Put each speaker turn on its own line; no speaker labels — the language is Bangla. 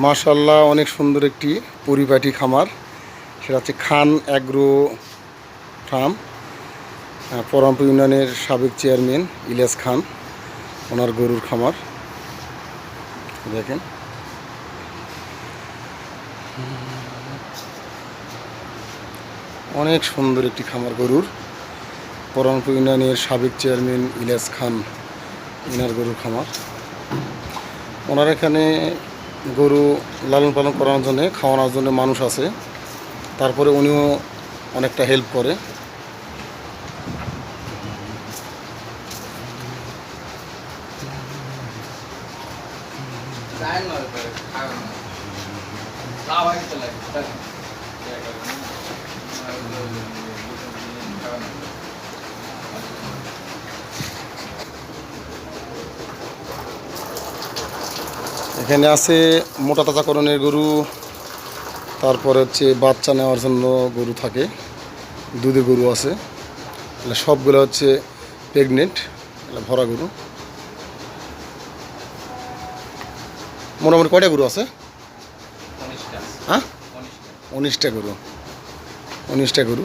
মাশাআল্লাহ, অনেক সুন্দর একটি পরিপাটি খামার। সেটা হচ্ছে খান অ্যাগ্রো ফার্ম। পরমপুর ইউনিয়নের সাবেক চেয়ারম্যান ইলিয়াস খান, ওনার গরুর খামার। দেখেন অনেক সুন্দর একটি খামার গরুর। পরমপুর ইউনিয়নের সাবেক চেয়ারম্যান ইলিয়াস খান, ওনার গরুর খামার। ওনার এখানে গরু লালন পালন করার জন্য, খাওয়ানোর জন্য মানুষ আছে। তারপরে উনিও অনেকটা হেল্প করে। এখানে আছে মোটা তাজাকরণের গরু, তারপরে হচ্ছে বাচ্চা নেওয়ার জন্য গরু থাকে, দুধের গরু আছে। সবগুলো হচ্ছে প্রেগনেন্ট, ভরা গরু। মোটামুটি কয়টা গরু আছে? হ্যাঁ, 19টা গরু।